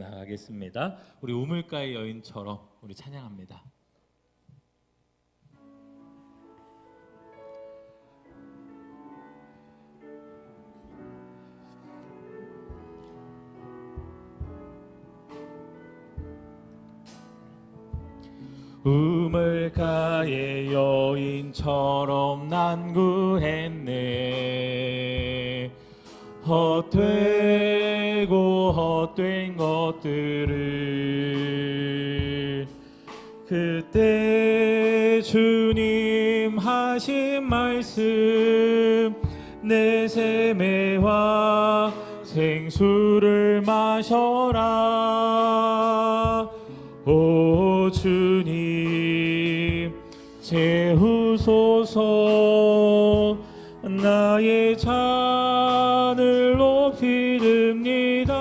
나가겠습니다. 우리 우물가의 여인처럼 우리 찬양합니다. 우물가의 여인처럼 난 구했네. 헛되고 헛된 것들을 그때 주님 하신 말씀 내 세매와 생수를 마셔라. 오 주님 채우소서. 나의 잔을 높이 듭니다.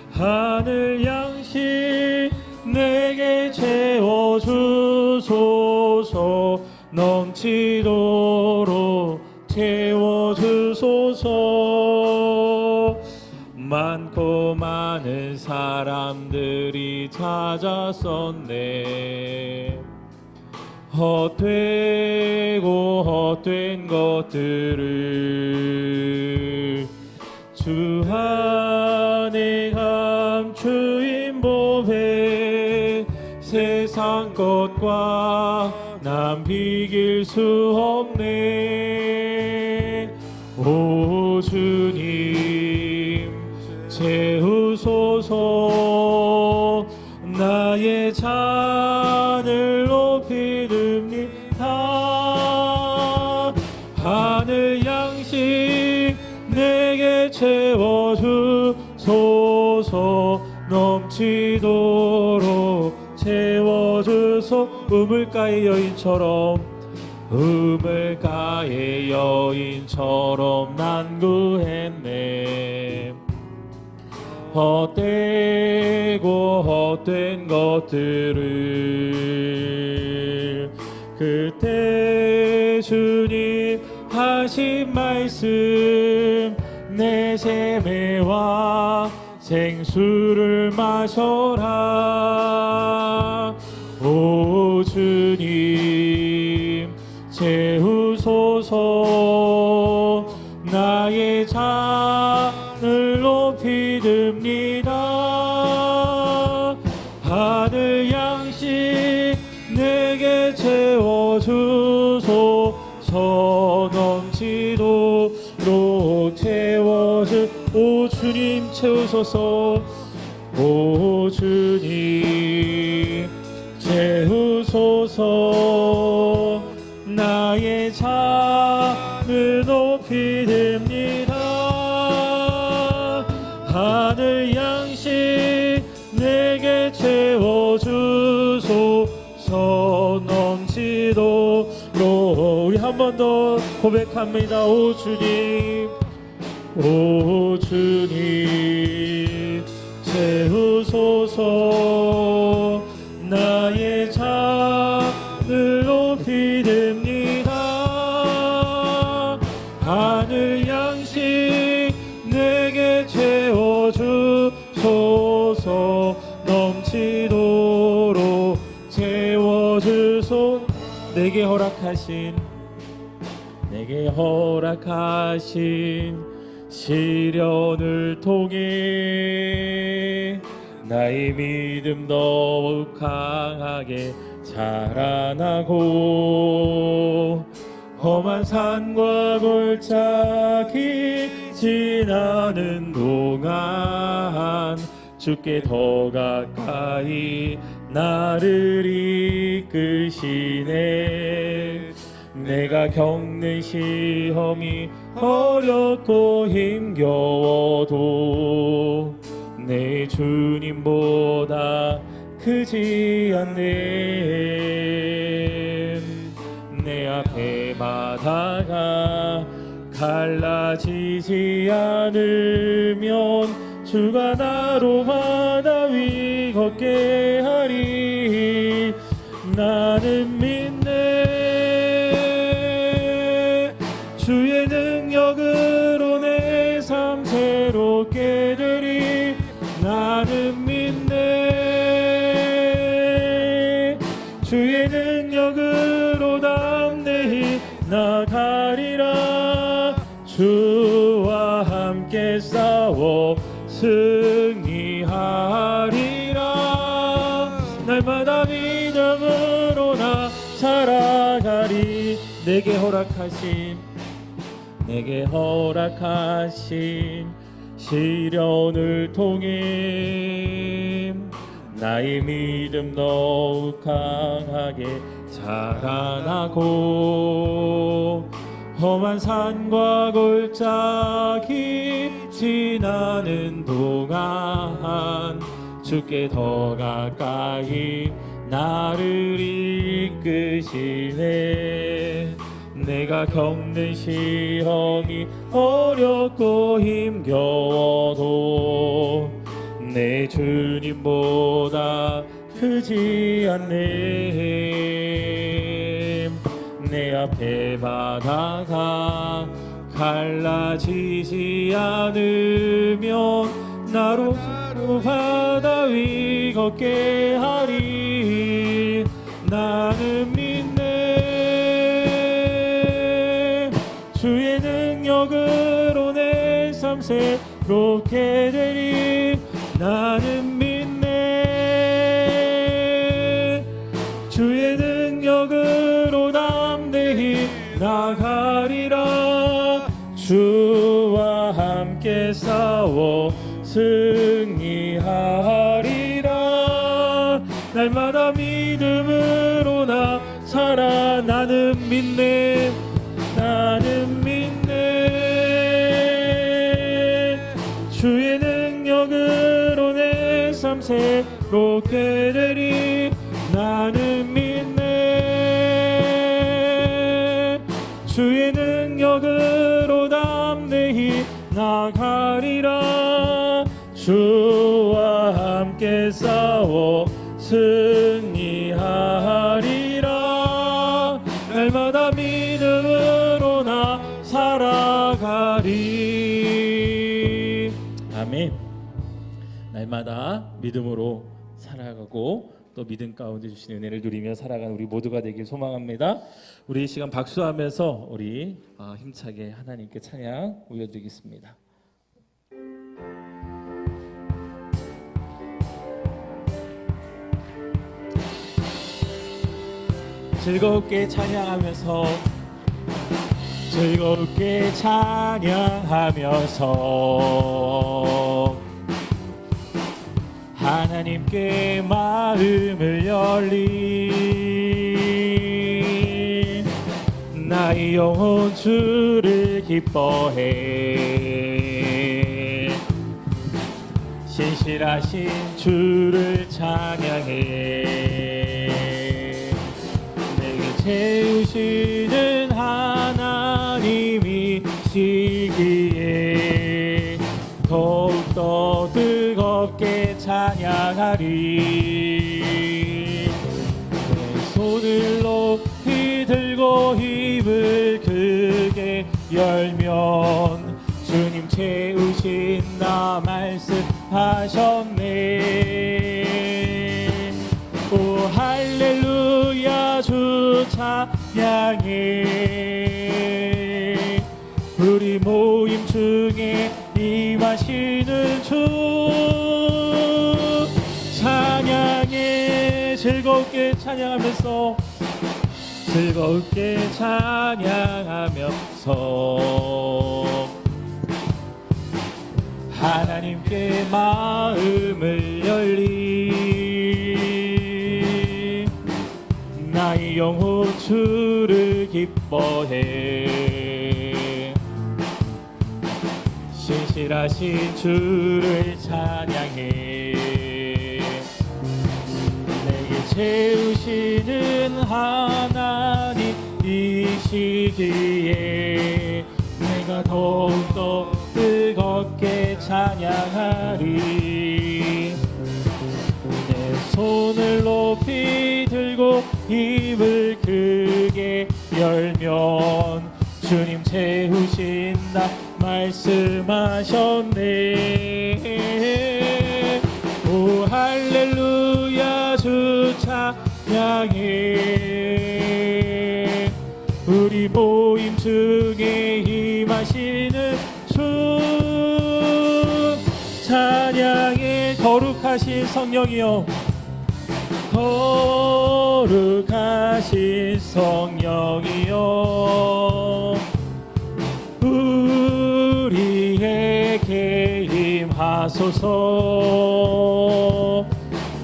하늘 양식 내게 채워주소서. 넘치도록 채워주소서. 많고 많은 사람들이 찾았었네. 헛되고 헛된 것들을 주 안에 감추인 법에 세상 것과 남 비길 수 없네. 오 주님 채우소서. 나의 잔을 높이 듭니다. 하늘 양식 내게 채워주소서. 넘치도록 채워주소. 우물가의 여인처럼 우물가의 여인처럼 난 구했네. 헛되고 헛된 것들을 그때 주님 하신 말씀 내 세매와 생수를 마셔라. 오 주님 채우소서. 나의 잔을 높이 듭니다. 하늘 양식 내게 채워주소서. 넘치도록 채워주. 오 주님 채우소서. 오 주님 채우소서. 나의 잔을 높이 듭니다. 하늘 양식 내게 채워주소서. 넘치도록. 우리 한 번 더 고백합니다. 오 주님 오 주님 채우소서. 나의 잔을 높이 듭니다. 하늘 양식 내게 채워주소서. 넘치도록 채워주소. 내게 허락하신 시련을 통해 나의 믿음 더욱 강하게 자라나고 험한 산과 골짜기 지나는 동안 주께 더 가까이 나를 이끄시네. 내가 겪는 시험이 어렵고 힘겨워도 내 주님보다 크지 않네. 내 앞에 바다가 갈라지지 않으면 주가 나로 바다 위 걷게 하리. 나는 믿네. 주의 능력으로 내 삶 새롭게 되리. 나는 믿네. 주의 능력으로 담대히 나가리라. 주와 함께 싸워 승리하리라. 날마다 믿음으로 나 살아가리. 내게 허락하신 시련을 통해 나의 믿음 더욱 강하게 자라나고 험한 산과 골짜기 지나는 동안 주께 더 가까이 나를 이끄시네. 내가 겪는 시험이 어렵고 힘겨워도 내 주님보다 크지 않네. 내 앞에 바다가 갈라지지 않으면 나로 바다 위 걷게 하리. 나는 믿네. 주의 능력으로 내 삶 새롭게 되리. 나는 믿네. 주의 능력으로 담대히 나가리라. 주와 함께 싸워 승리하리라. 날마다 믿음으로 나 살아. 나는 믿네. 나는 믿네. 주의 능력으로 내 삶 새롭게 되리. 나는 믿네. 주의 능력으로 담대히 나가리라. 주와 함께 싸워 승리하리라. 날마다 믿음으로 나 살아가리. 아멘. 날마다 믿음으로 살아가고 또 믿음 가운데 주신 은혜를 누리며 살아가는 우리 모두가 되길 소망합니다. 우리 이 시간 박수하면서 우리 힘차게 하나님께 찬양 올려드리겠습니다. 즐겁게 찬양하면서 하나님께 마음을 열리. 나의 영혼 주를 기뻐해. 신실하신 주를 찬양해. 내게 채우시는 하나님이시기에 더욱더 뜨겁게 찬양하리. 내 손을 높이 들고 입을 크게 열면 주님 채우신다 말씀하셨네. 오 할렐루야 주 찬양해. 우리 모임 중에 임하시는 주 찬양해. 즐겁게 찬양하면서 하나님께 마음을 열리. 나의 영혼 주를 기뻐해. 신실하신 주를 찬양해. 내게 채우시는 하나님이시기에 내가 더욱더 뜨겁게 찬양하리. 내 손을 높이 들고 입을 크게 열면 주님 채우신다 말씀하셨네. 향해 우리 모임 중에 임하시는 주 찬양해 거룩하신 성령이여 거룩하신 성령이여 우리에게 임하소서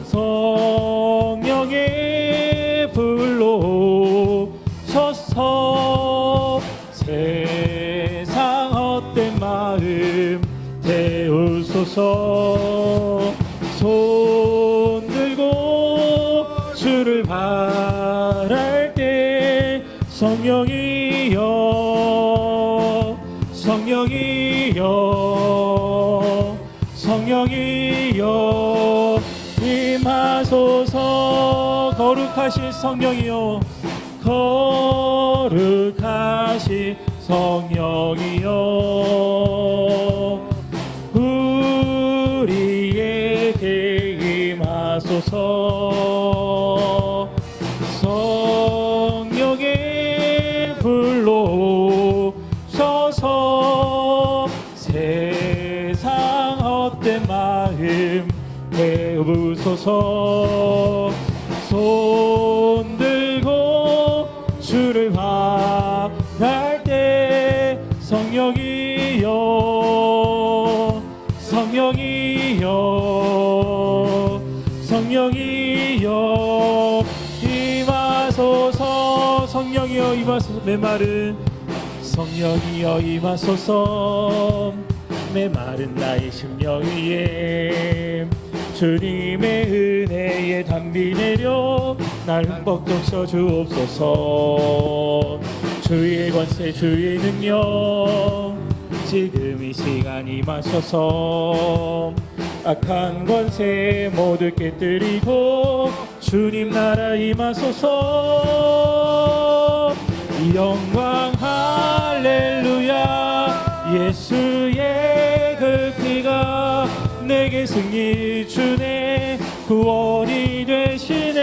성령의 불로 셔서 세상 헛된 마음 태우소서 손 들고 주를 바랄 때 성령이여 성령이여 성령이여 임하소서 거룩하신 성령이여 거룩하신 성령이여 우리에게 임하소서 성령의 불로 셔서 세상 헛된 마음 태우소서 손 들고 주를 바랄 때 성령이여 성령이여 성령이여 임하소서 성령이여 임하소서 메마른 성령이여 임하소서 메마른 나의 심령 위에 주님의 은혜에 담비 내려 날 흠뻑 적셔 주옵소서 주의 권세 주의 능력 지금 이 시간 임하셔서 악한 권세 모두 깨뜨리고 주님 나라 임하소서 이 영광 할렐루야 예수의 그 피가 내게 승리 주네 구원이 되시네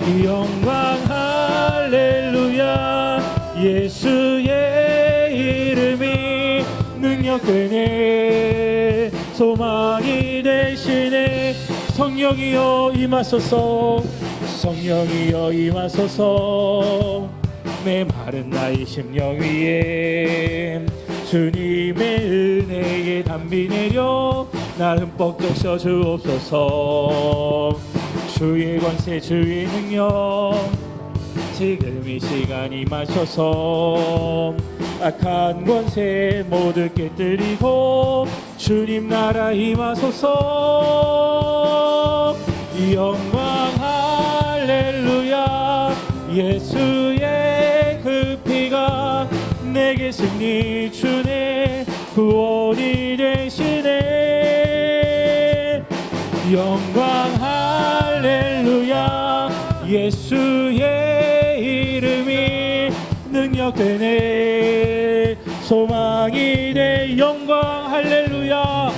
이 영광 할렐루야 예수의 이름이 능력되네 소망이 되시네 성령이여 임하소서 성령이여 임하소서 메마른 나의 심령 위에 주님의 은혜에 담비 내려 날 흠뻑 적셔 주옵소서 주의 권세 주의 능력 지금 이 시간 임하셔서 악한 권세 모두 깨뜨리고 주님 나라 임하소서 이 영광 할렐루야 예수의 그 피가 내게 승리 주네 구원이 되시네 영광 할렐루야 예수의 이름이 능력되네 소망이 돼 영광 할렐루야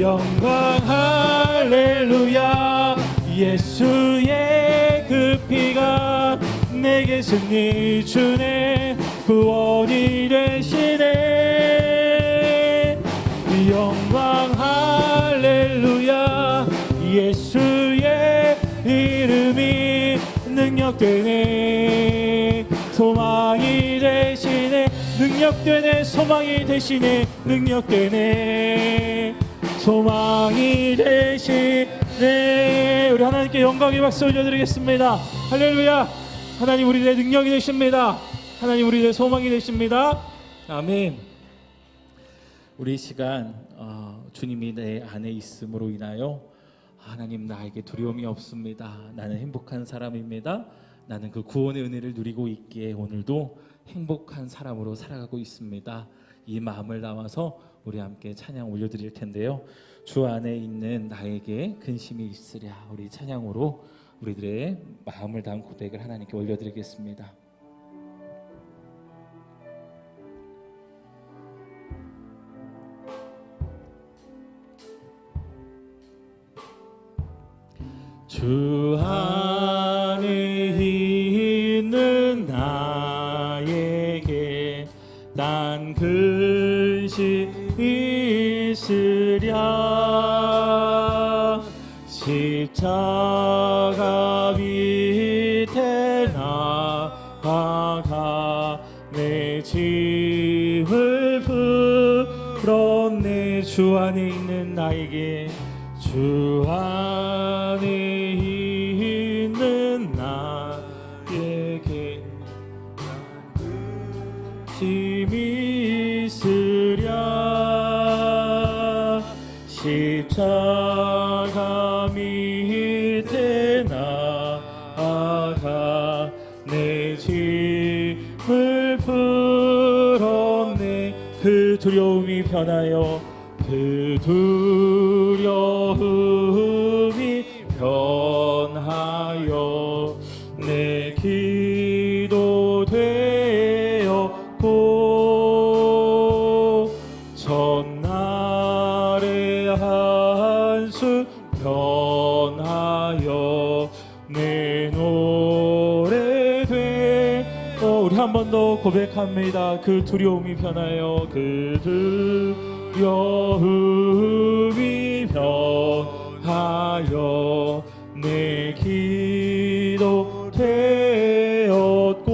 영광 할렐루야 예수의 그 피가 내게 승리 주네 구원이 되시네 영광 할렐루야 예수의 이름이 능력되네 소망이 되시네 능력되네 소망이 되시네 능력되네 소망이 되시네 우리 하나님께 영광의 박수 올려드리겠습니다 할렐루야 하나님 우리의 능력이 되십니다 하나님 우리의 소망이 되십니다 아멘 우리 이 시간 주님이 내 안에 있음으로 인하여 하나님 나에게 두려움이 없습니다 나는 행복한 사람입니다 나는 그 구원의 은혜를 누리고 있기에 오늘도 행복한 사람으로 살아가고 있습니다 이 마음을 담아서 우리 함께 찬양 올려드릴 텐데요 주 안에 있는 나에게 근심이 있으랴 우리 찬양으로 우리들의 마음을 담은 고백을 하나님께 올려드리겠습니다 주 안에 있는 나에게 난 근심 있으랴. 십자가 밑에 나아가 내 짐을 풀었네. 주 안에 있는 나에게, 주 안에 있는 나에게 힘이 있으랴. 십자가 밑에 나아가 내 짐을 풀었네. 그 두려움이 변하여, 그 두려움이 변하여 내 기도 되었고, 전날의 한숨 변하여 내 노래 돼. 우리 한 번 더 고백합니다. 그 두려움이 변하여, 그 두려움이 변하여 내 기도 되었고,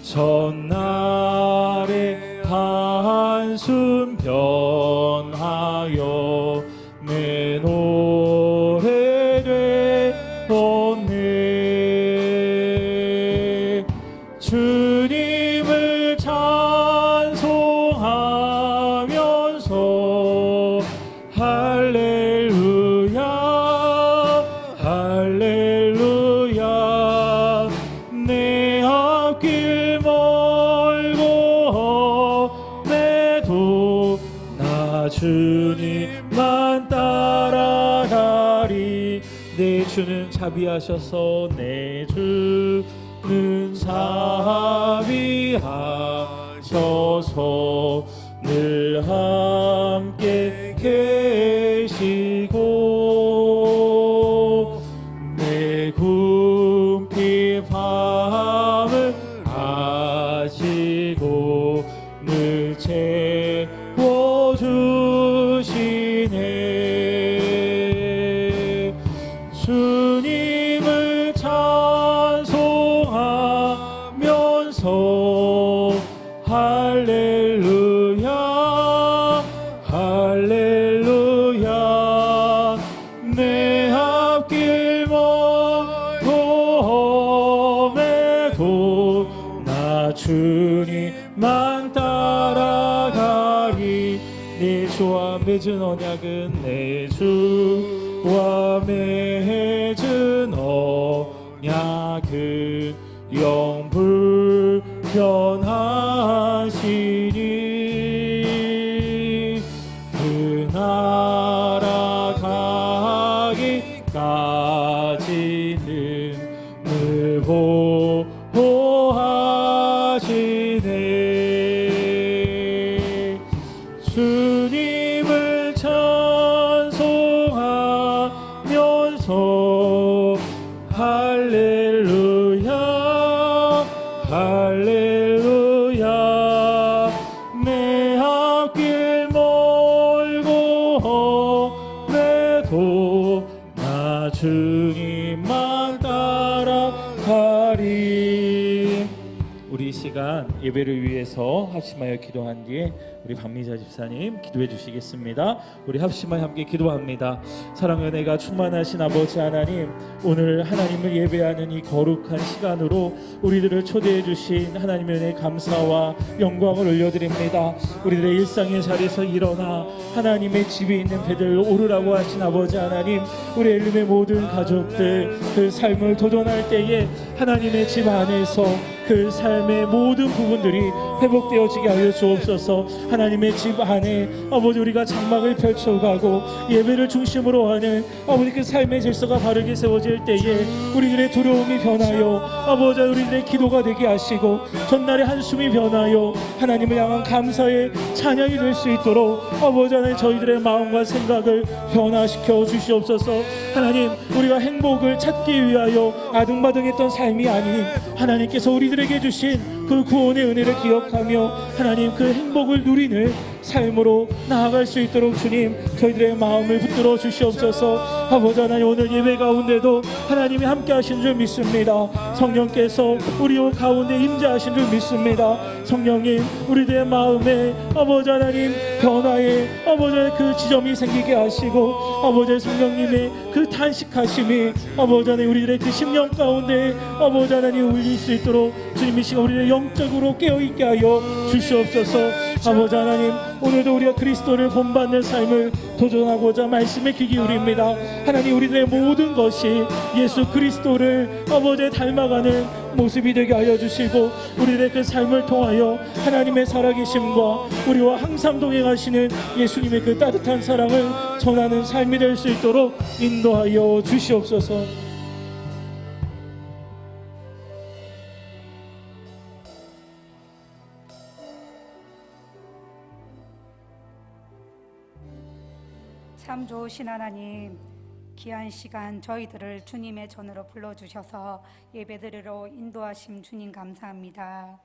전날의 한숨 변하여 내 노래 되었네. 주님을 찬송하면서 할렐루야 할렐루야. 내 앞길 멀고 험해도 나 주님만 따라가리. 내 주는 자비하셔서, 내 주는 자비하셔서 늘 함께 계시고, 내 굶긴 밤을 아시고 늘 채워주시네. 주님을 찬송하면서 할렐루야 할렐루야. 내 앞길 멀고 험해도 나 주님만 따라가리. 내 주와 맺은 언약은, 내 주와 맺은 언약은 영불변하시니. 그 나라 가기까지는 늘 보호하시네. 주님을 찬송하면서 할렐루야 할렐루야. 내 앞길 멀고 험해도 나 주님만 따라가리. 우리 이 시간 예배를 위해서 합심하여 기도한 뒤에 우리 박미자 집사님 기도해 주시겠습니다. 우리 합심하여 함께 기도합니다. 사랑 은혜가 충만하신 아버지 하나님, 오늘 하나님을 예배하는 이 거룩한 시간으로 우리들을 초대해 주신 하나님의 은혜 감사와 영광을 올려드립니다. 우리들의 일상의 자리에서 일어나 하나님의 집에 있는 배들 오르라고 하신 아버지 하나님, 우리 엘림의 모든 가족들 그 삶을 도전할 때에 하나님의 집 안에서 그 삶의 모든 부분 부분들이 회복되어지게 하여 주옵소서. 하나님의 집 안에 아버지 우리가 장막을 펼쳐가고 예배를 중심으로 하는 아버지 그 삶의 질서가 바르게 세워질 때에 우리들의 두려움이 변하여 아버지 우리들의 기도가 되게 하시고 전날의 한숨이 변하여 하나님을 향한 감사의 찬양이 될 수 있도록 아버지 하나님 저희들의 마음과 생각을 변화시켜 주시옵소서. 하나님 우리가 행복을 찾기 위하여 아등바등했던 삶이 아닌 하나님께서 우리들에게 주신 그 구원의 은혜를 기억하며 하나님 그 행복을 누리는 삶으로 나아갈 수 있도록 주님 저희들의 마음을 붙들어 주시옵소서. 아버지 하나님 오늘 예배 가운데도 하나님이 함께 하신 줄 믿습니다. 성령께서 우리 가운데 임재하신 줄 믿습니다. 성령님 우리들의 마음에 아버지 하나님 변화의 아버지 그 지점이 생기게 하시고 아버지 성령님의 그 탄식하심이 아버지 하나님 우리들의 그 심령 가운데 아버지 하나님 울릴 수 있도록 주님 이 시간 우리를 영적으로 깨어있게 하여 주시옵소서. 아버지 하나님 오늘도 우리가 그리스도를 본받는 삶을 도전하고자 말씀에 귀 기울입니다. 하나님 우리들의 모든 것이 예수 그리스도를 아버지에 닮아가는 모습이 되게 하여 주시고 우리들의 그 삶을 통하여 하나님의 살아계심과 우리와 항상 동행하시는 예수님의 그 따뜻한 사랑을 전하는 삶이 될 수 있도록 인도하여 주시옵소서. 참 좋으신 하나님, 귀한 시간 저희들을 주님의 전으로 불러주셔서 예배드리러 인도하심 주님 감사합니다.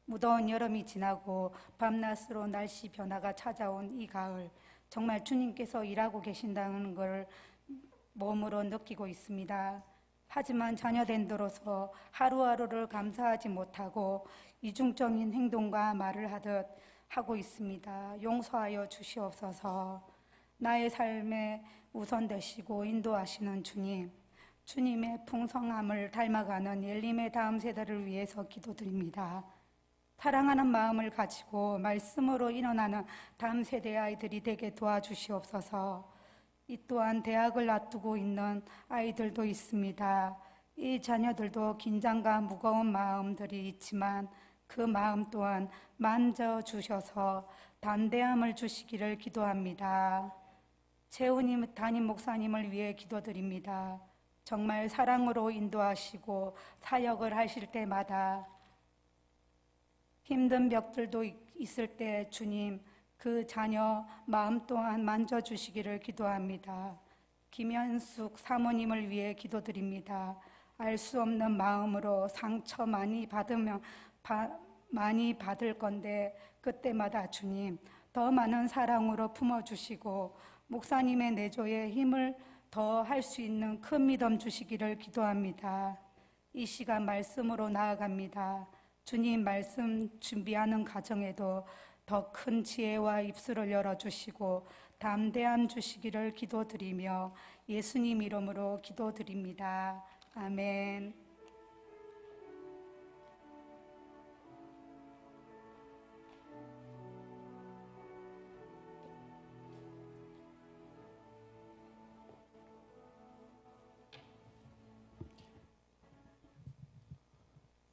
무더운 여름이 지나고 밤낮으로 날씨 변화가 찾아온 이 가을, 정말 주님께서 일하고 계신다는 걸 몸으로 느끼고 있습니다. 하지만 자녀된 들어서 하루하루를 감사하지 못하고 이중적인 행동과 말을 하듯 하고 있습니다. 용서하여 주시옵소서. 나의 삶에 우선 되시고 인도하시는 주님, 주님의 풍성함을 닮아가는 엘림의 다음 세대를 위해서 기도드립니다. 사랑하는 마음을 가지고 말씀으로 일어나는 다음 세대의 아이들이 되게 도와주시옵소서. 이 또한 대학을 앞두고 있는 아이들도 있습니다. 이 자녀들도 긴장과 무거운 마음들이 있지만 그 마음 또한 만져주셔서 담대함을 주시기를 기도합니다. 재훈님 담임 목사님을 위해 기도드립니다. 정말 사랑으로 인도하시고 사역을 하실 때마다 힘든 벽들도 있을 때 주님 그 자녀 마음 또한 만져주시기를 기도합니다. 김현숙 사모님을 위해 기도드립니다. 알 수 없는 마음으로 상처 많이 받을 건데 그때마다 주님 더 많은 사랑으로 품어주시고 목사님의 내조에 힘을 더 할 수 있는 큰 믿음 주시기를 기도합니다. 이 시간 말씀으로 나아갑니다. 주님 말씀 준비하는 과정에도 더 큰 지혜와 입술을 열어주시고 담대함 주시기를 기도드리며 예수님 이름으로 기도드립니다. 아멘.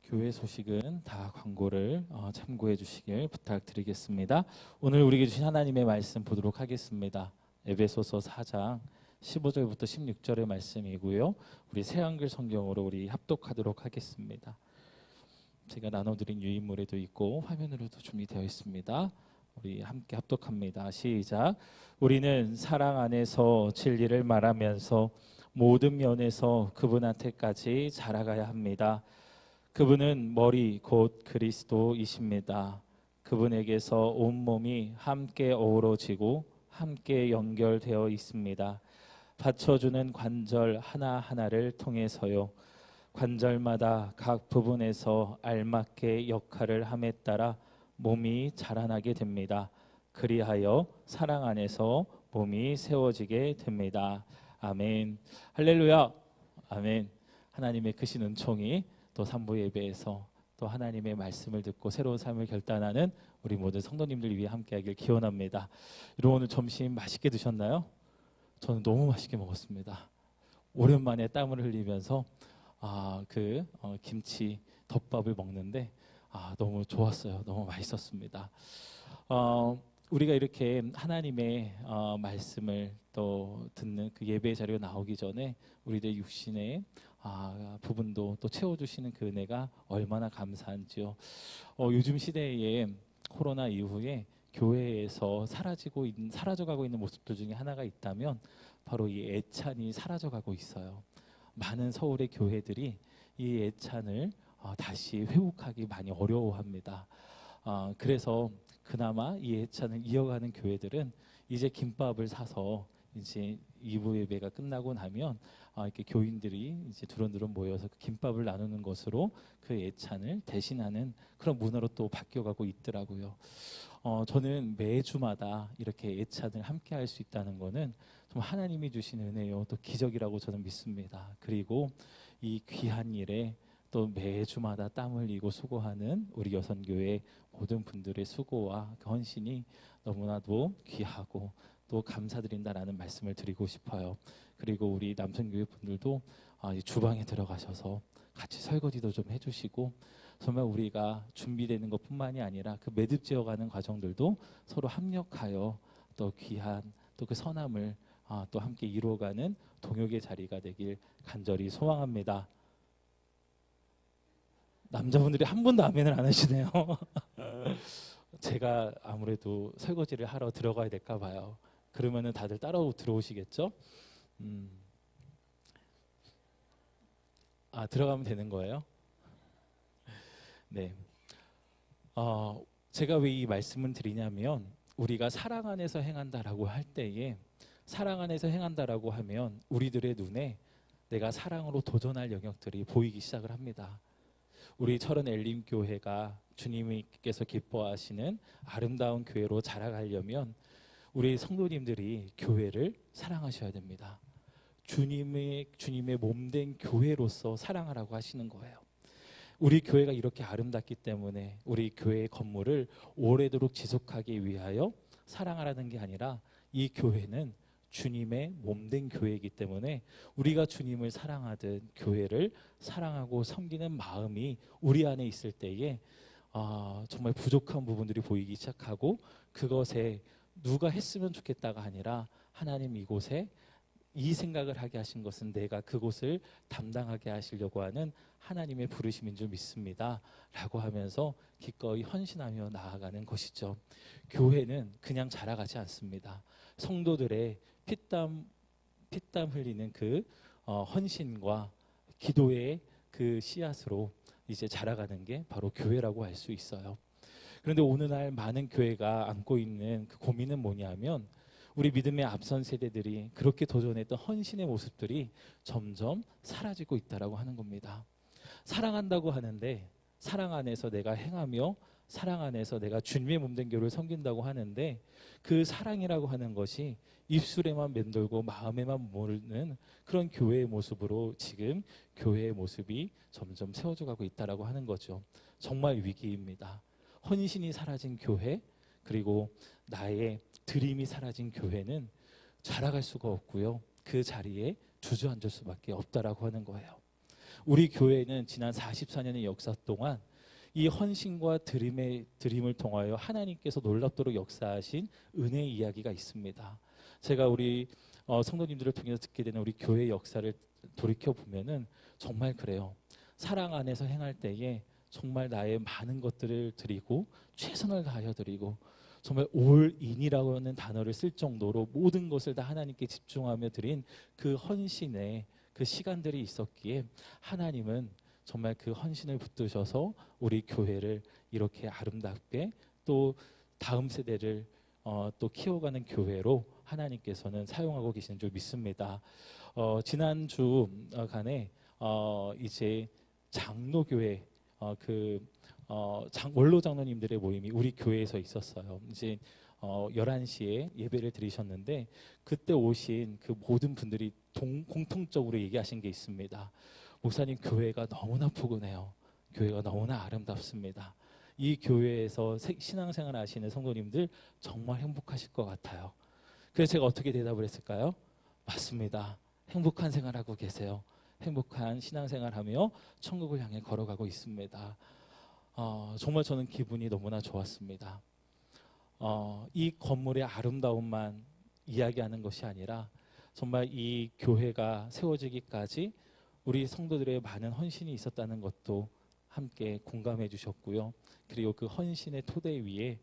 교회 소식은 다 광고를 참고해 주시길 부탁드리겠습니다. 오늘 우리에게 주신 하나님의 말씀 보도록 하겠습니다. 에베소서 4장 15절부터 16절의 말씀이고요. 우리 새한글 성경으로 우리 합독하도록 하겠습니다. 제가 나눠드린 유인물에도 있고 화면으로도 준비되어 있습니다. 우리 함께 합독합니다. 시작. 우리는 사랑 안에서 진리를 말하면서 모든 면에서 그분한테까지 자라가야 합니다. 그분은 머리 곧 그리스도이십니다. 그분에게서 온몸이 함께 어우러지고 함께 연결되어 있습니다. 받쳐주는 관절 하나하나를 통해서요. 관절마다 각 부분에서 알맞게 역할을 함에 따라 몸이 자라나게 됩니다. 그리하여 사랑 안에서 몸이 세워지게 됩니다. 아멘. 할렐루야. 아멘. 하나님의 크신 은총이 또 산부 예배에서 또 하나님의 말씀을 듣고 새로운 삶을 결단하는 우리 모든 성도님들 위해 함께하길 기원합니다. 여러분 오늘 점심 맛있게 드셨나요? 저는 너무 맛있게 먹었습니다. 오랜만에 땀을 흘리면서 김치 덮밥을 먹는데 너무 좋았어요. 너무 맛있었습니다. 우리가 이렇게 하나님의 말씀을 또 듣는 그 예배 자료 나오기 전에 우리들 육신의 부분도 또 채워주시는 그 은혜가 얼마나 감사한지요. 요즘 시대에 코로나 이후에 교회에서 사라져가고 있는 모습들 중에 하나가 있다면 바로 이 애찬이 사라져가고 있어요. 많은 서울의 교회들이 이 애찬을 다시 회복하기 많이 어려워합니다. 그래서 그나마 이 애찬을 이어가는 교회들은 이제 김밥을 사서 이제 2부 예배가 끝나고 나면 이렇게 교인들이 이제 두런두런 모여서 그 김밥을 나누는 것으로 그 애찬을 대신하는 그런 문화로 또 바뀌어가고 있더라고요. 저는 매주마다 이렇게 애찬을 함께 할 수 있다는 거는 좀 하나님이 주신 은혜요, 또 기적이라고 저는 믿습니다. 그리고 이 귀한 일에 또 매주마다 땀 흘리고 수고하는 우리 여선교회 모든 분들의 수고와 그 헌신이 너무나도 귀하고 또 감사드린다라는 말씀을 드리고 싶어요. 그리고 우리 남선교회 분들도 이 주방에 들어가셔서 같이 설거지도 좀 해주시고, 정말 우리가 준비되는 것뿐만이 아니라 그 매듭지어가는 과정들도 서로 합력하여 또 귀한 또 그 선함을 또 함께 이루어가는 동역의 자리가 되길 간절히 소망합니다. 남자분들이 한 번도 아멘을 안 하시네요. 제가 아무래도 설거지를 하러 들어가야 될까 봐요. 그러면은 다들 따라 들어오시겠죠? 들어가면 되는 거예요? 네. 제가 왜 이 말씀을 드리냐면, 우리가 사랑 안에서 행한다라고 할 때에, 사랑 안에서 행한다라고 하면 우리들의 눈에 내가 사랑으로 도전할 영역들이 보이기 시작을 합니다. 우리 철원 엘림 교회가 주님께서 기뻐하시는 아름다운 교회로 자라가려면 우리 성도님들이 교회를 사랑하셔야 됩니다. 주님의 몸된 교회로서 사랑하라고 하시는 거예요. 우리 교회가 이렇게 아름답기 때문에 우리 교회의 건물을 오래도록 지속하기 위하여 사랑하라는 게 아니라, 이 교회는 주님의 몸된 교회이기 때문에 우리가 주님을 사랑하듯 교회를 사랑하고 섬기는 마음이 우리 안에 있을 때에 정말 부족한 부분들이 보이기 시작하고, 그것에 누가 했으면 좋겠다가 아니라 하나님 이곳에 이 생각을 하게 하신 것은 내가 그곳을 담당하게 하시려고 하는 하나님의 부르심인 줄 믿습니다 라고 하면서 기꺼이 헌신하며 나아가는 것이죠. 교회는 그냥 자라가지 않습니다. 성도들의 피땀 흘리는 그 헌신과 기도의 그 씨앗으로 이제 자라가는 게 바로 교회라고 할 수 있어요. 그런데 오늘날 많은 교회가 안고 있는 그 고민은 뭐냐면, 우리 믿음의 앞선 세대들이 그렇게 도전했던 헌신의 모습들이 점점 사라지고 있다라고 하는 겁니다. 사랑한다고 하는데, 사랑 안에서 내가 행하며 사랑 안에서 내가 주님의 몸된 교회를 섬긴다고 하는데, 그 사랑이라고 하는 것이 입술에만 맴돌고 마음에만 모르는 그런 교회의 모습으로 지금 교회의 모습이 점점 세워져 가고 있다라고 하는 거죠. 정말 위기입니다. 헌신이 사라진 교회, 그리고 나의 드림이 사라진 교회는 자라갈 수가 없고요, 그 자리에 주저앉을 수밖에 없다라고 하는 거예요. 우리 교회는 지난 44년의 역사 동안 이 헌신과 드림을 통하여 하나님께서 놀랍도록 역사하신 은혜의 이야기가 있습니다. 제가 우리 성도님들을 통해서 듣게 되는 우리 교회의 역사를 돌이켜 보면은 정말 그래요. 사랑 안에서 행할 때에 정말 나의 많은 것들을 드리고 최선을 다하여 드리고, 정말 올인이라고 하는 단어를 쓸 정도로 모든 것을 다 하나님께 집중하며 드린 그 헌신의 그 시간들이 있었기에, 하나님은 정말 그 헌신을 붙드셔서 우리 교회를 이렇게 아름답게 또 다음 세대를 또 키워가는 교회로 하나님께서는 사용하고 계시는 줄 믿습니다. 지난주간에 이제 장로교회 원로 장로님들의 모임이 우리 교회에서 있었어요. 이제 11시에 예배를 드리셨는데, 그때 오신 그 모든 분들이 공통적으로 얘기하신 게 있습니다. 목사님, 교회가 너무나 포근해요. 교회가 너무나 아름답습니다. 이 교회에서 신앙생활 하시는 성도님들 정말 행복하실 것 같아요. 그래서 제가 어떻게 대답을 했을까요? 맞습니다. 행복한 생활하고 계세요. 행복한 신앙생활하며 천국을 향해 걸어가고 있습니다. 정말 저는 기분이 너무나 좋았습니다. 이 건물의 아름다움만 이야기하는 것이 아니라 정말 이 교회가 세워지기까지 우리 성도들의 많은 헌신이 있었다는 것도 함께 공감해 주셨고요. 그리고 그 헌신의 토대 위에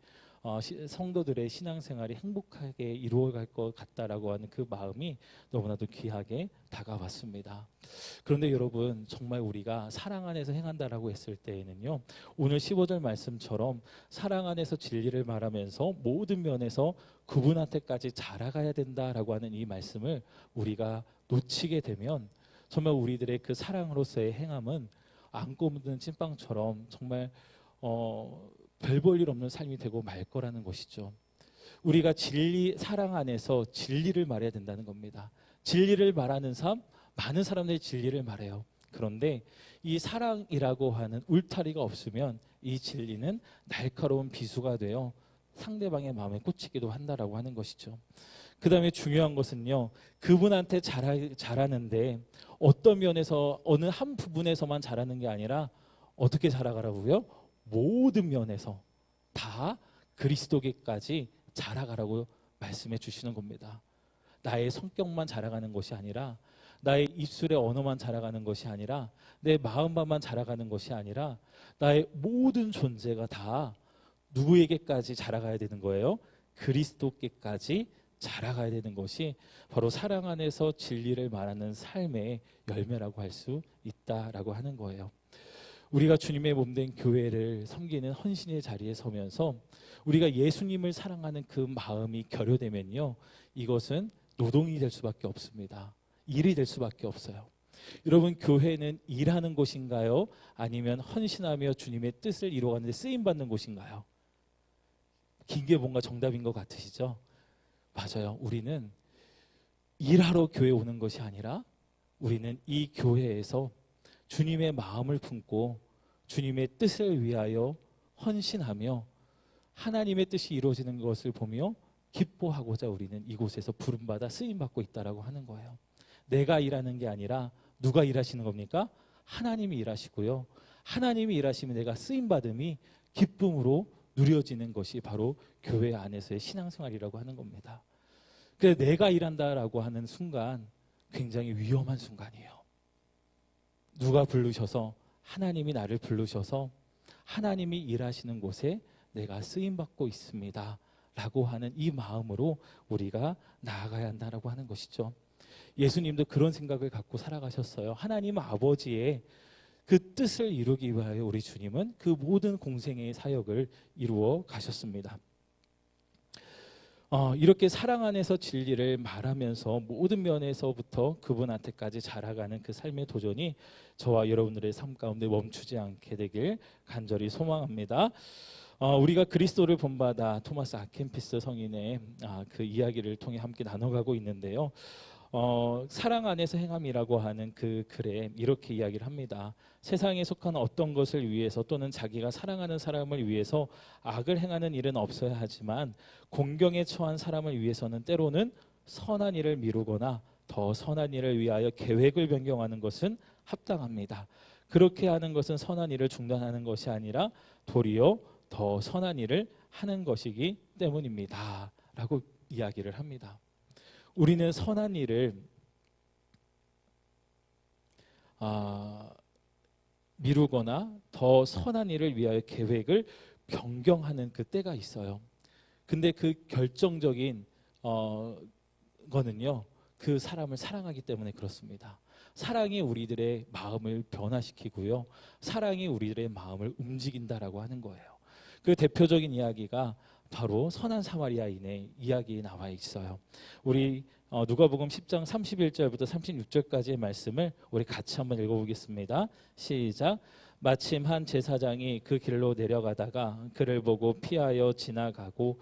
성도들의 신앙생활이 행복하게 이루어갈 것 같다라고 하는 그 마음이 너무나도 귀하게 다가왔습니다. 그런데 여러분, 정말 우리가 사랑 안에서 행한다라고 했을 때에는요, 오늘 15절 말씀처럼 사랑 안에서 진리를 말하면서 모든 면에서 그분한테까지 자라가야 된다라고 하는 이 말씀을 우리가 놓치게 되면 정말 우리들의 그 사랑으로서의 행함은 안고 묻은 찐빵처럼 정말 별 볼 일 없는 삶이 되고 말 거라는 것이죠. 우리가 사랑 안에서 진리를 말해야 된다는 겁니다. 진리를 말하는 삶, 많은 사람들이 진리를 말해요. 그런데 이 사랑이라고 하는 울타리가 없으면 이 진리는 날카로운 비수가 되어 상대방의 마음에 꽂히기도 한다라고 하는 것이죠. 그 다음에 중요한 것은요, 그분한테 잘하는데 어떤 면에서 어느 한 부분에서만 잘하는 게 아니라 어떻게 자라가라고요? 모든 면에서 다 그리스도께까지 자라가라고 말씀해 주시는 겁니다. 나의 성격만 자라가는 것이 아니라, 나의 입술의 언어만 자라가는 것이 아니라, 내 마음만 자라가는 것이 아니라 나의 모든 존재가 다 누구에게까지 자라가야 되는 거예요? 그리스도께까지 자라가야 되는 것이 바로 사랑 안에서 진리를 말하는 삶의 열매라고 할 수 있다라고 하는 거예요. 우리가 주님의 몸된 교회를 섬기는 헌신의 자리에 서면서 우리가 예수님을 사랑하는 그 마음이 결여되면요, 이것은 노동이 될 수밖에 없습니다. 일이 될 수밖에 없어요. 여러분, 교회는 일하는 곳인가요? 아니면 헌신하며 주님의 뜻을 이루어가는 데 쓰임받는 곳인가요? 긴 게 뭔가 정답인 것 같으시죠? 맞아요. 우리는 일하러 교회에 오는 것이 아니라 우리는 이 교회에서 주님의 마음을 품고 주님의 뜻을 위하여 헌신하며 하나님의 뜻이 이루어지는 것을 보며 기뻐하고자 우리는 이곳에서 부름받아 쓰임받고 있다라고 하는 거예요. 내가 일하는 게 아니라 누가 일하시는 겁니까? 하나님이 일하시고요. 하나님이 일하시면 내가 쓰임받음이 기쁨으로 누려지는 것이 바로 교회 안에서의 신앙생활이라고 하는 겁니다. 그래서 내가 일한다라고 하는 순간 굉장히 위험한 순간이에요. 누가 부르셔서, 하나님이 나를 부르셔서 하나님이 일하시는 곳에 내가 쓰임받고 있습니다 라고 하는 이 마음으로 우리가 나아가야 한다라고 하는 것이죠. 예수님도 그런 생각을 갖고 살아가셨어요. 하나님 아버지의 그 뜻을 이루기 위하여 우리 주님은 그 모든 공생의 사역을 이루어 가셨습니다. 이렇게 사랑 안에서 진리를 말하면서 모든 면에서부터 그분한테까지 자라가는 그 삶의 도전이 저와 여러분들의 삶 가운데 멈추지 않게 되길 간절히 소망합니다. 우리가 그리스도를 본받아 토마스 아켄피스 성인의 그 이야기를 통해 함께 나눠가고 있는데요. 사랑 안에서 행함이라고 하는 그 글에 이렇게 이야기를 합니다. 세상에 속한 어떤 것을 위해서 또는 자기가 사랑하는 사람을 위해서 악을 행하는 일은 없어야 하지만 공경에 처한 사람을 위해서는 때로는 선한 일을 미루거나 더 선한 일을 위하여 계획을 변경하는 것은 합당합니다. 그렇게 하는 것은 선한 일을 중단하는 것이 아니라 도리어 더 선한 일을 하는 것이기 때문입니다 라고 이야기를 합니다. 우리는 선한 일을 미루거나 더 선한 일을 위하여 계획을 변경하는 그 때가 있어요. 근데 그 결정적인 거는요, 그 사람을 사랑하기 때문에 그렇습니다. 사랑이 우리들의 마음을 변화시키고요, 사랑이 우리들의 마음을 움직인다라고 하는 거예요. 그 대표적인 이야기가 바로 선한 사마리아인의 이야기에 나와 있어요. 우리 누가복음 10장 31절부터 36절까지의 말씀을 우리 같이 한번 읽어보겠습니다. 시작. 마침 한 제사장이 그 길로 내려가다가 그를 보고 피하여 지나가고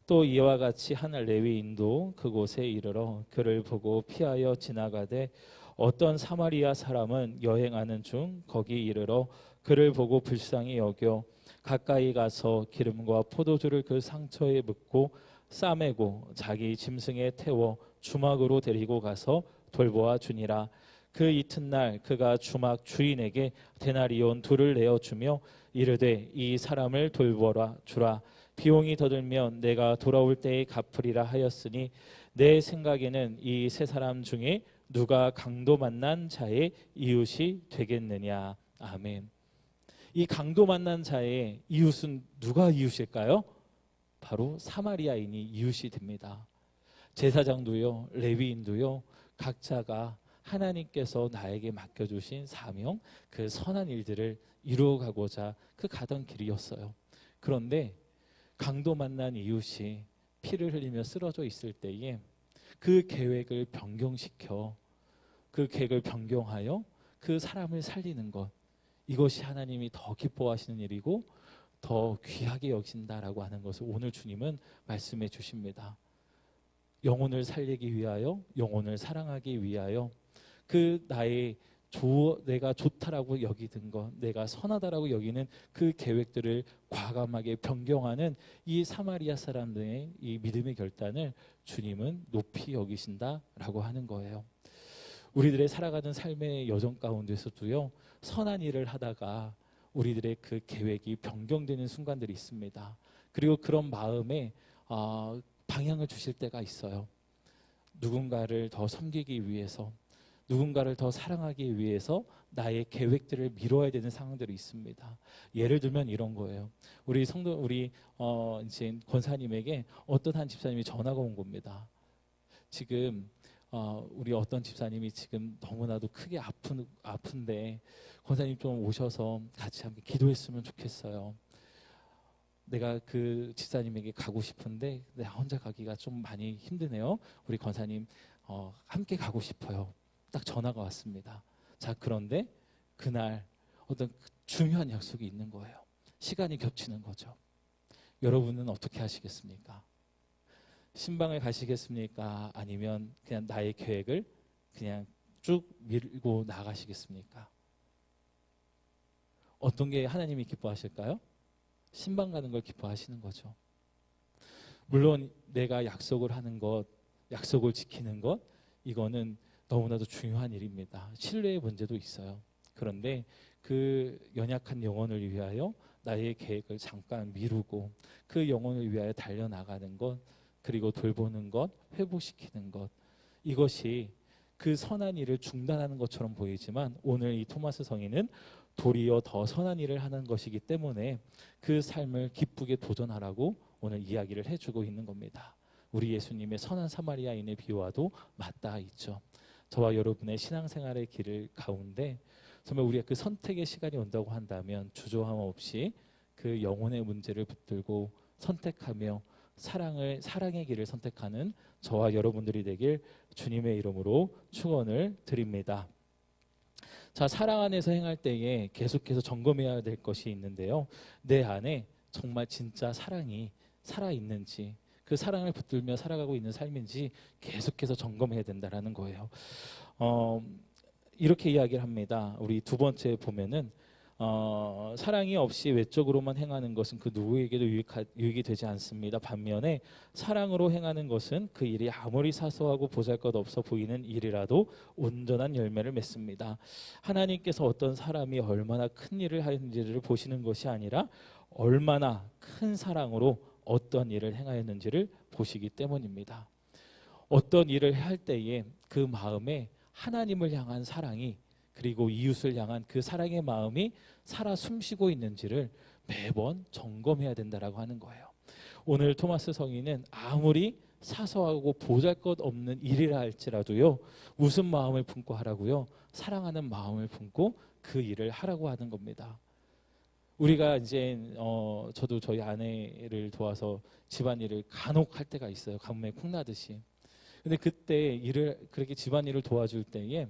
또 이와 같이 한 레위인도 그곳에 이르러 그를 보고 피하여 지나가되 어떤 사마리아 사람은 여행하는 중 거기 이르러 그를 보고 불쌍히 여겨 가까이 가서 기름과 포도주를 그 상처에 붓고 싸매고 자기 짐승에 태워 주막으로 데리고 가서 돌보아 주니라. 그 이튿날 그가 주막 주인에게 데나리온 2를 내어주며 이르되 이 사람을 돌보라 주라. 비용이 더 들면 내가 돌아올 때에 갚으리라 하였으니 내 생각에는 이 세 사람 중에 누가 강도 만난 자의 이웃이 되겠느냐. 아멘. 이 강도 만난 자의 이웃은 누가 이웃일까요? 바로 사마리아인이 이웃이 됩니다. 제사장도요, 레위인도요, 각자가 하나님께서 나에게 맡겨주신 사명, 그 선한 일들을 이루어가고자 그 가던 길이었어요. 그런데 강도 만난 이웃이 피를 흘리며 쓰러져 있을 때에 그 계획을 변경시켜 그 계획을 변경하여 그 사람을 살리는 것, 이것이 하나님이 더 기뻐하시는 일이고 더 귀하게 여기신다라고 하는 것을 오늘 주님은 말씀해 주십니다. 영혼을 살리기 위하여, 영혼을 사랑하기 위하여 그 나의 내가 좋다라고 여기는 것, 내가 선하다라고 여기는 그 계획들을 과감하게 변경하는 이 사마리아 사람들의 이 믿음의 결단을 주님은 높이 여기신다라고 하는 거예요. 우리들의 살아가는 삶의 여정 가운데서도요, 선한 일을 하다가 우리들의 그 계획이 변경되는 순간들이 있습니다. 그리고 그런 마음에 방향을 주실 때가 있어요. 누군가를 더 섬기기 위해서, 누군가를 더 사랑하기 위해서 나의 계획들을 미뤄야 되는 상황들이 있습니다. 예를 들면 이런 거예요. 우리 이제 권사님에게 어떤 한 집사님이 전화가 온 겁니다. 지금 우리 어떤 집사님이 지금 너무나도 크게 아픈데 권사님 좀 오셔서 같이 함께 기도했으면 좋겠어요. 내가 그 집사님에게 가고 싶은데 내가 혼자 가기가 좀 많이 힘드네요. 우리 권사님 함께 가고 싶어요. 딱 전화가 왔습니다. 자, 그런데 그날 어떤 중요한 약속이 있는 거예요. 시간이 겹치는 거죠. 여러분은 어떻게 하시겠습니까? 신방을 가시겠습니까? 아니면 그냥 나의 계획을 그냥 쭉 밀고 나가시겠습니까? 어떤 게 하나님이 기뻐하실까요? 신방 가는 걸 기뻐하시는 거죠. 물론 내가 약속을 하는 것, 약속을 지키는 것, 이거는 너무나도 중요한 일입니다. 신뢰의 문제도 있어요. 그런데 그 연약한 영혼을 위하여 나의 계획을 잠깐 미루고 그 영혼을 위하여 달려나가는 것, 그리고 돌보는 것, 회복시키는 것, 이것이 그 선한 일을 중단하는 것처럼 보이지만 오늘 이 토마스 성인은 도리어 더 선한 일을 하는 것이기 때문에 그 삶을 기쁘게 도전하라고 오늘 이야기를 해주고 있는 겁니다. 우리 예수님의 선한 사마리아인의 비유와도 맞닿아 있죠. 저와 여러분의 신앙생활의 길을 가운데 정말 우리가 그 선택의 시간이 온다고 한다면 주저함 없이 그 영혼의 문제를 붙들고 선택하며 사랑의 길을 선택하는 저와 여러분들이 되길 주님의 이름으로 축원을 드립니다. 자, 사랑 안에서 행할 때에 계속해서 점검해야 될 것이 있는데요. 내 안에 정말 진짜 사랑이 살아있는지, 그 사랑을 붙들며 살아가고 있는 삶인지 계속해서 점검해야 된다라는 거예요. 이렇게 이야기를 합니다. 우리 두 번째 보면은 사랑이 없이 외적으로만 행하는 것은 그 누구에게도 유익이 되지 않습니다. 반면에 사랑으로 행하는 것은 그 일이 아무리 사소하고 보잘것없어 보이는 일이라도 온전한 열매를 맺습니다. 하나님께서 어떤 사람이 얼마나 큰 일을 하는지를 보시는 것이 아니라 얼마나 큰 사랑으로 어떤 일을 행하였는지를 보시기 때문입니다. 어떤 일을 할 때에 그 마음에 하나님을 향한 사랑이, 그리고 이웃을 향한 그 사랑의 마음이 살아 숨쉬고 있는지를 매번 점검해야 된다라고 하는 거예요. 오늘 토마스 성인은 아무리 사소하고 보잘것없는 일이라 할지라도요, 무슨 마음을 품고 하라고요? 사랑하는 마음을 품고 그 일을 하라고 하는 겁니다. 우리가 이제 저도 저희 아내를 도와서 집안일을 간혹 할 때가 있어요. 가뭄에 콩나듯이. 근데 그때 그렇게 집안일을 도와줄 때에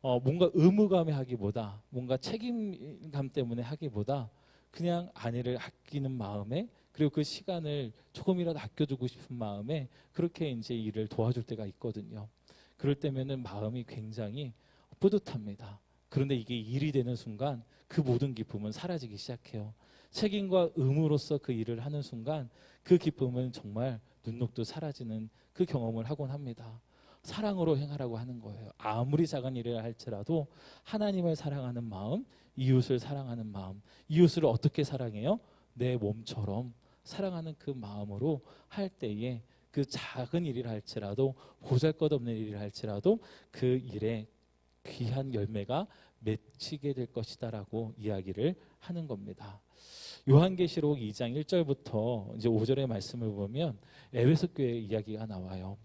뭔가 의무감에 하기보다, 뭔가 책임감 때문에 하기보다 그냥 아내를 아끼는 마음에, 그리고 그 시간을 조금이라도 아껴주고 싶은 마음에 그렇게 이제 일을 도와줄 때가 있거든요. 그럴 때면은 마음이 굉장히 뿌듯합니다. 그런데 이게 일이 되는 순간 그 모든 기쁨은 사라지기 시작해요. 책임과 의무로서 그 일을 하는 순간 그 기쁨은 정말 눈 녹듯 사라지는 그 경험을 하곤 합니다. 사랑으로 행하라고 하는 거예요. 아무리 작은 일이라 할지라도 하나님을 사랑하는 마음, 이웃을 사랑하는 마음, 이웃을 어떻게 사랑해요? 내 몸처럼 사랑하는 그 마음으로 할 때에 그 작은 일이라 할지라도 보잘것없는 일이라 할지라도 그 일에 귀한 열매가 맺히게 될 것이다라고 이야기를 하는 겁니다. 요한계시록 2장 1절부터 이제 5절의 말씀을 보면 에베소 교회 이야기가 나와요.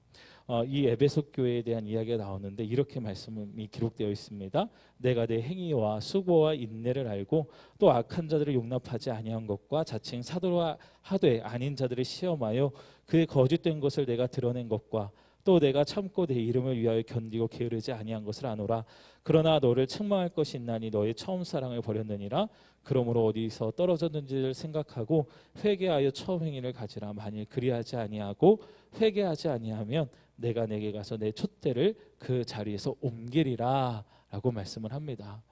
이 에베소 교회에 대한 이야기가 나오는데 이렇게 말씀이 기록되어 있습니다. 내가 내 행위와 수고와 인내를 알고 또 악한 자들을 용납하지 아니한 것과 자칭 사도라 하되 아닌 자들을 시험하여 그의 거짓된 것을 내가 드러낸 것과 또 내가 참고 내 이름을 위하여 견디고 게으르지 아니한 것을 아노라. 그러나 너를 책망할 것이 있나니 너의 처음 사랑을 버렸느니라. 그러므로 어디서 떨어졌는지를 생각하고 회개하여 처음 행위를 가지라. 만일 그리하지 아니하고 회개하지 아니하면 내가 내게 가서 내 촛대를 그 자리에서 옮기리라 라고 말씀을 합니다.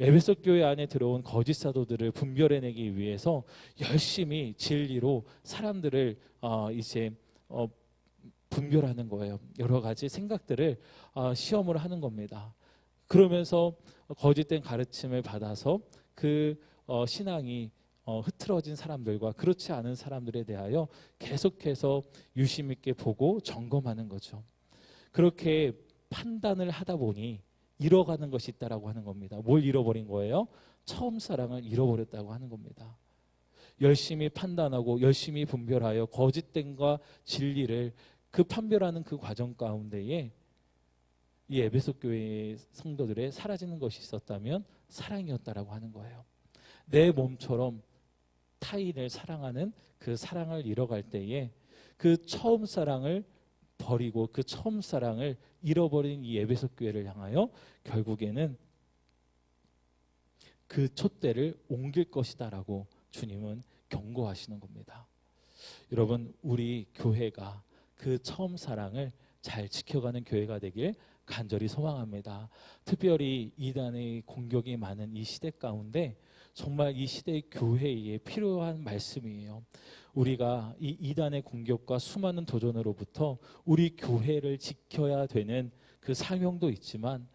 에베소 교회 안에 들어온 거짓 사도들을 분별해내기 위해서 열심히 진리로 사람들을 분별하는 거예요. 여러 가지 생각들을 시험을 하는 겁니다. 그러면서 거짓된 가르침을 받아서 그 신앙이 흐트러진 사람들과 그렇지 않은 사람들에 대하여 계속해서 유심 있게 보고 점검하는 거죠. 그렇게 판단을 하다 보니 잃어가는 것이 있다라고 하는 겁니다. 뭘 잃어버린 거예요? 처음 사랑을 잃어버렸다고 하는 겁니다. 열심히 판단하고 열심히 분별하여 거짓된과 진리를 그 판별하는 그 과정 가운데에 이 에베소 교회의 성도들의 사라지는 것이 있었다면 사랑이었다라고 하는 거예요. 내 몸처럼 타인을 사랑하는 그 사랑을 잃어갈 때에 그 처음 사랑을 버리고 그 처음 사랑을 잃어버린 이 에베소 교회를 향하여 결국에는 그 촛대를 옮길 것이다라고 주님은 경고하시는 겁니다. 여러분, 우리 교회가 그 처음 사랑을 잘 지켜가는 교회가 되길 간절히 소망합니다. 특별히 이단의 공격이 많은 이 시대 가운데 정말 이 시대의 교회에 필요한 말씀이에요. 우리가 이 이단의 공격과 수많은 도전으로부터 우리 교회를 지켜야 되는 그 사명도 있지만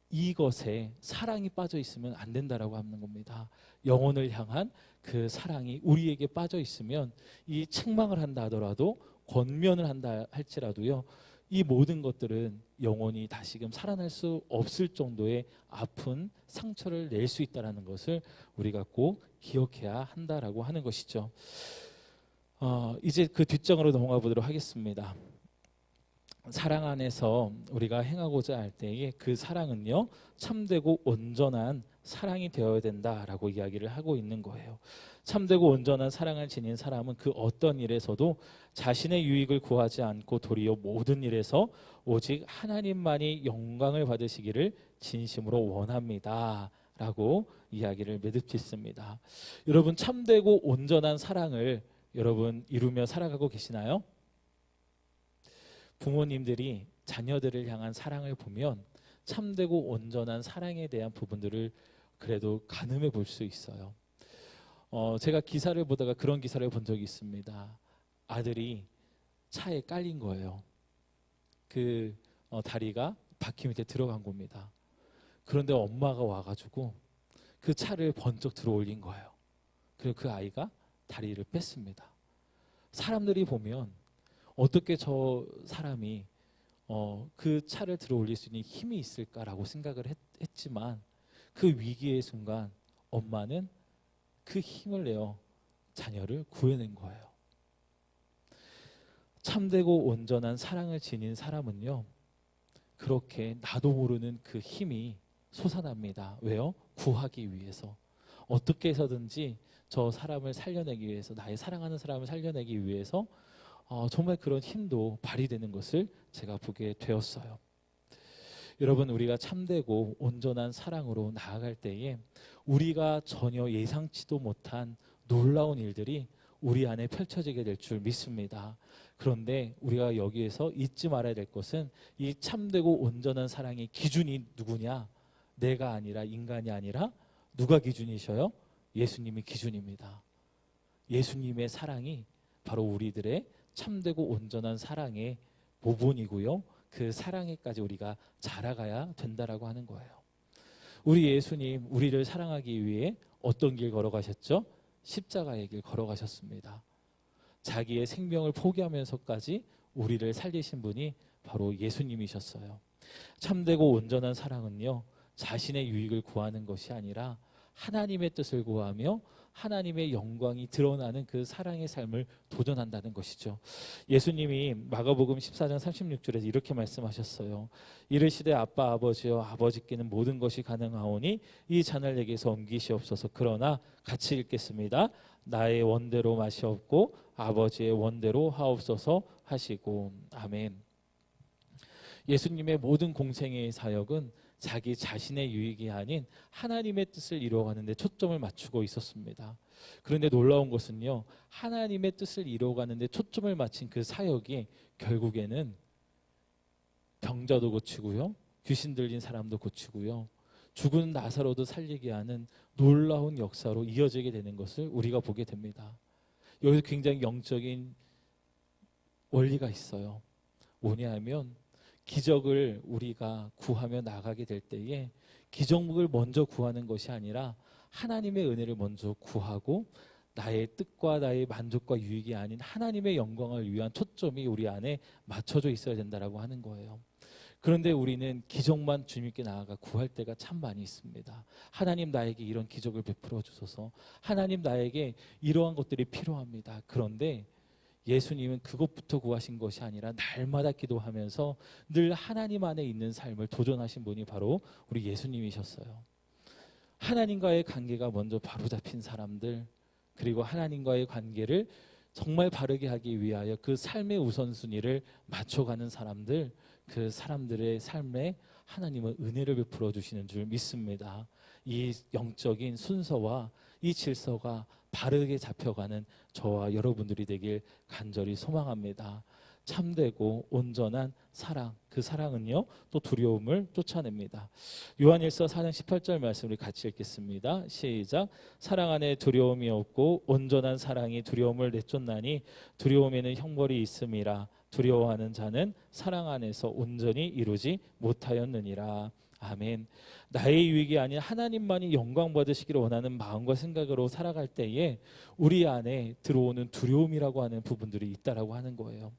이것에 사랑이 빠져 있으면 안 된다라고 하는 겁니다. 영혼을 향한 그 사랑이 우리에게 빠져 있으면 이 책망을 한다 하더라도 권면을 한다 할지라도요, 이 모든 것들은 영혼이 다시금 살아날 수 없을 정도의 아픈 상처를 낼 수 있다는 것을 우리가 꼭 기억해야 한다라고 하는 것이죠. 이제 그 뒷장으로 넘어가 보도록 하겠습니다. 사랑 안에서 우리가 행하고자 할 때에 그 사랑은요, 참되고 온전한 사랑이 되어야 된다라고 이야기를 하고 있는 거예요. 참되고 온전한 사랑을 지닌 사람은 그 어떤 일에서도 자신의 유익을 구하지 않고 도리어 모든 일에서 오직 하나님만이 영광을 받으시기를 진심으로 원합니다 라고 이야기를 매듭짓습니다. 여러분, 참되고 온전한 사랑을 여러분 이루며 살아가고 계시나요? 부모님들이 자녀들을 향한 사랑을 보면 참되고 온전한 사랑에 대한 부분들을 그래도 가늠해 볼 수 있어요. 제가 기사를 보다가 그런 기사를 본 적이 있습니다. 아들이 차에 깔린 거예요. 그 다리가 바퀴 밑에 들어간 겁니다. 그런데 엄마가 와가지고 그 차를 번쩍 들어 올린 거예요. 그리고 그 아이가 다리를 뺐습니다. 사람들이 보면 어떻게 저 사람이 그 차를 들어 올릴 수 있는 힘이 있을까라고 생각을 했지만 그 위기의 순간 엄마는 그 힘을 내어 자녀를 구해낸 거예요. 참되고 온전한 사랑을 지닌 사람은요, 그렇게 나도 모르는 그 힘이 솟아납니다. 왜요? 구하기 위해서. 어떻게 해서든지 저 사람을 살려내기 위해서, 나의 사랑하는 사람을 살려내기 위해서 정말 그런 힘도 발휘되는 것을 제가 보게 되었어요. 여러분, 우리가 참되고 온전한 사랑으로 나아갈 때에 우리가 전혀 예상치도 못한 놀라운 일들이 우리 안에 펼쳐지게 될 줄 믿습니다. 그런데 우리가 여기에서 잊지 말아야 될 것은 이 참되고 온전한 사랑의 기준이 누구냐? 내가 아니라, 인간이 아니라 누가 기준이셔요? 예수님이 기준입니다. 예수님의 사랑이 바로 우리들의 참되고 온전한 사랑의 모본이고요, 그 사랑에까지 우리가 자라가야 된다라고 하는 거예요. 우리 예수님 우리를 사랑하기 위해 어떤 길 걸어가셨죠? 십자가의 길 걸어가셨습니다. 자기의 생명을 포기하면서까지 우리를 살리신 분이 바로 예수님이셨어요. 참되고 온전한 사랑은요, 자신의 유익을 구하는 것이 아니라 하나님의 뜻을 구하며 하나님의 영광이 드러나는 그 사랑의 삶을 도전한다는 것이죠. 예수님이 마가복음 14장 36절에서 이렇게 말씀하셨어요. 이르시되 아빠 아버지여 아버지께는 모든 것이 가능하오니 이 잔을 내게서 옮기시옵소서. 그러나 같이 읽겠습니다. 나의 원대로 마시옵고 아버지의 원대로 하옵소서 하시고. 아멘. 예수님의 모든 공생애의 사역은 자기 자신의 유익이 아닌 하나님의 뜻을 이루어가는 데 초점을 맞추고 있었습니다. 그런데 놀라운 것은요, 하나님의 뜻을 이루어가는 데 초점을 맞춘 그 사역이 결국에는 병자도 고치고요, 귀신 들린 사람도 고치고요, 죽은 나사로도 살리게 하는 놀라운 역사로 이어지게 되는 것을 우리가 보게 됩니다. 여기서 굉장히 영적인 원리가 있어요. 뭐냐 하면 기적을 우리가 구하며 나가게 될 때에 기적을 먼저 구하는 것이 아니라 하나님의 은혜를 먼저 구하고 나의 뜻과 나의 만족과 유익이 아닌 하나님의 영광을 위한 초점이 우리 안에 맞춰져 있어야 된다라고 하는 거예요. 그런데 우리는 기적만 주님께 나아가 구할 때가 참 많이 있습니다. 하나님 나에게 이런 기적을 베풀어 주소서. 하나님 나에게 이러한 것들이 필요합니다. 그런데 예수님은 그것부터 구하신 것이 아니라 날마다 기도하면서 늘 하나님 안에 있는 삶을 도전하신 분이 바로 우리 예수님이셨어요. 하나님과의 관계가 먼저 바로잡힌 사람들, 그리고 하나님과의 관계를 정말 바르게 하기 위하여 그 삶의 우선순위를 맞춰가는 사람들, 그 사람들의 삶에 하나님은 은혜를 베풀어 주시는 줄 믿습니다. 이 영적인 순서와 이 질서가 바르게 잡혀가는 저와 여러분들이 되길 간절히 소망합니다. 참되고 온전한 사랑, 그 사랑은요 또 두려움을 쫓아냅니다. 요한일서 4장 18절 말씀 우리 같이 읽겠습니다. 시작. 사랑 안에 두려움이 없고 온전한 사랑이 두려움을 내쫓나니 두려움에는 형벌이 있음이라. 두려워하는 자는 사랑 안에서 온전히 이루지 못하였느니라. 아멘. 나의 유익이 아닌 하나님만이 영광 받으시기를 원하는 마음과 생각으로 살아갈 때에 우리 안에 들어오는 두려움이라고 하는 부분들이 있다라고 하는 거예요.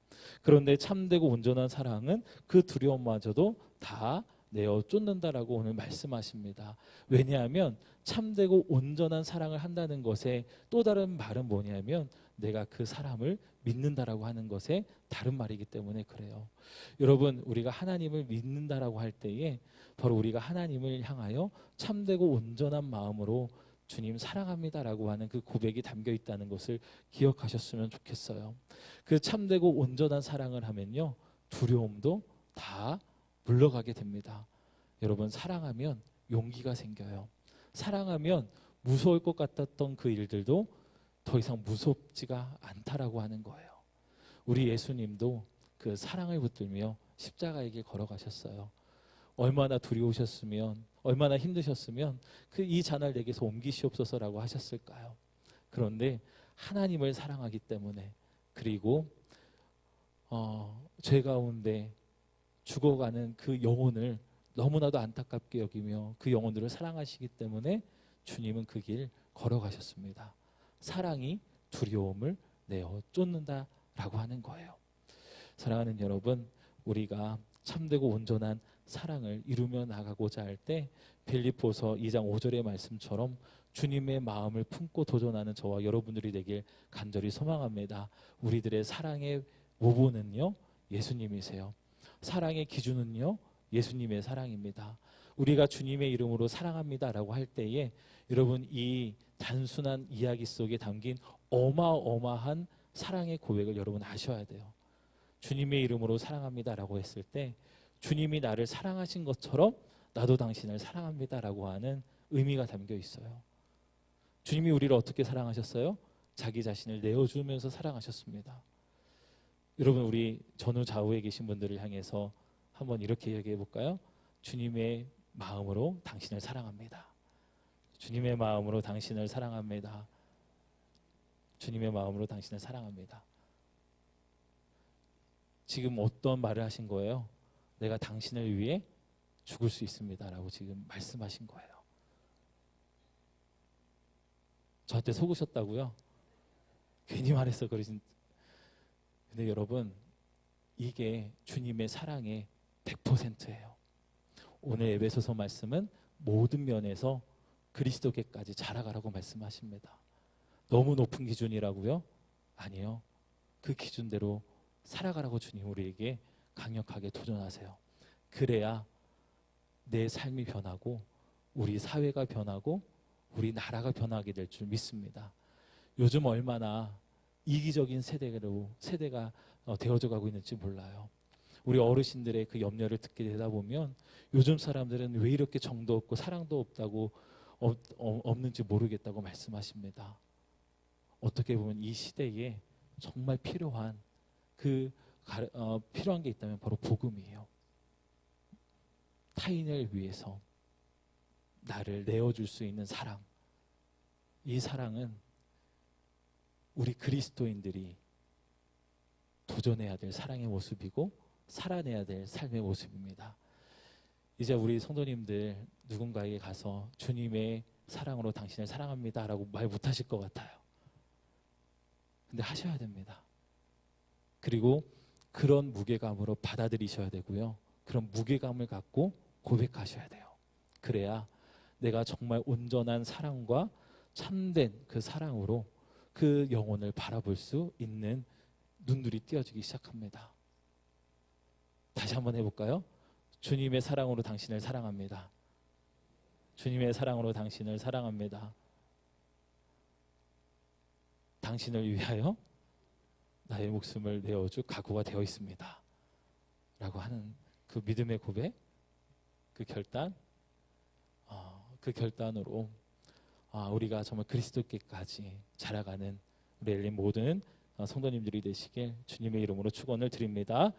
그런데 참되고 온전한 사랑은 그 두려움마저도 다 내어 쫓는다라고 오늘 말씀하십니다. 왜냐하면 참되고 온전한 사랑을 한다는 것의 또 다른 말은 뭐냐면 내가 그 사람을 믿는다라고 하는 것의 다른 말이기 때문에 그래요. 여러분, 우리가 하나님을 믿는다라고 할 때에 바로 우리가 하나님을 향하여 참되고 온전한 마음으로 주님 사랑합니다라고 하는 그 고백이 담겨 있다는 것을 기억하셨으면 좋겠어요. 그 참되고 온전한 사랑을 하면요 두려움도 다 물러가게 됩니다. 여러분, 사랑하면 용기가 생겨요. 사랑하면 무서울 것 같았던 그 일들도 더 이상 무섭지가 않다라고 하는 거예요. 우리 예수님도 그 사랑을 붙들며 십자가의 길 걸어가셨어요. 얼마나 두려우셨으면, 얼마나 힘드셨으면 그 이 잔을 내게서 옮기시옵소서라고 하셨을까요? 그런데 하나님을 사랑하기 때문에, 그리고 죄 가운데 죽어가는 그 영혼을 너무나도 안타깝게 여기며 그 영혼들을 사랑하시기 때문에 주님은 그 길 걸어가셨습니다. 사랑이 두려움을 내어 쫓는다라고 하는 거예요. 사랑하는 여러분, 우리가 참되고 온전한 사랑을 이루며 나가고자 할 때 빌립보서 2장 5절의 말씀처럼 주님의 마음을 품고 도전하는 저와 여러분들이 되길 간절히 소망합니다. 우리들의 사랑의 모본은요 예수님이세요. 사랑의 기준은요 예수님의 사랑입니다. 우리가 주님의 이름으로 사랑합니다라고 할 때에 여러분, 이 단순한 이야기 속에 담긴 어마어마한 사랑의 고백을 여러분 아셔야 돼요. 주님의 이름으로 사랑합니다라고 했을 때 주님이 나를 사랑하신 것처럼 나도 당신을 사랑합니다라고 하는 의미가 담겨 있어요. 주님이 우리를 어떻게 사랑하셨어요? 자기 자신을 내어주면서 사랑하셨습니다. 여러분, 우리 전후 좌우에 계신 분들을 향해서 한번 이렇게 얘기해 볼까요? 주님의 마음으로 당신을 사랑합니다. 주님의 마음으로 당신을 사랑합니다. 주님의 마음으로 당신을 사랑합니다. 지금 어떤 말을 하신 거예요? 내가 당신을 위해 죽을 수 있습니다라고 지금 말씀하신 거예요. 저한테 속으셨다고요? 괜히 말해서 그러신. 근데 여러분, 이게 주님의 사랑의 100%예요. 오늘 에베소서 말씀은 모든 면에서 그리스도께까지 자라가라고 말씀하십니다. 너무 높은 기준이라고요? 아니요. 그 기준대로 살아가라고 주님 우리에게 강력하게 도전하세요. 그래야 내 삶이 변하고 우리 사회가 변하고 우리 나라가 변하게 될 줄 믿습니다. 요즘 얼마나 이기적인 세대가 되어져 가고 있는지 몰라요. 우리 어르신들의 그 염려를 듣게 되다 보면 요즘 사람들은 왜 이렇게 정도 없고 사랑도 없다고 없는지 모르겠다고 말씀하십니다. 어떻게 보면 이 시대에 정말 필요한 필요한 게 있다면 바로 복음이에요. 타인을 위해서 나를 내어줄 수 있는 사랑. 이 사랑은 우리 그리스도인들이 도전해야 될 사랑의 모습이고 살아내야 될 삶의 모습입니다. 이제 우리 성도님들 누군가에게 가서 주님의 사랑으로 당신을 사랑합니다 라고 말 못하실 것 같아요. 근데 하셔야 됩니다. 그리고 그런 무게감으로 받아들이셔야 되고요. 그런 무게감을 갖고 고백하셔야 돼요. 그래야 내가 정말 온전한 사랑과 참된 그 사랑으로 그 영혼을 바라볼 수 있는 눈들이 띄어지기 시작합니다. 다시 한번 해볼까요? 주님의 사랑으로 당신을 사랑합니다. 주님의 사랑으로 당신을 사랑합니다. 당신을 위하여 나의 목숨을 내어줄 각오가 되어 있습니다. 라고 하는 그 믿음의 고백, 그 결단, 그 결단으로 우리가 정말 그리스도께까지 자라가는 우리 엘린 모든 성도님들이 되시길 주님의 이름으로 축원을 드립니다.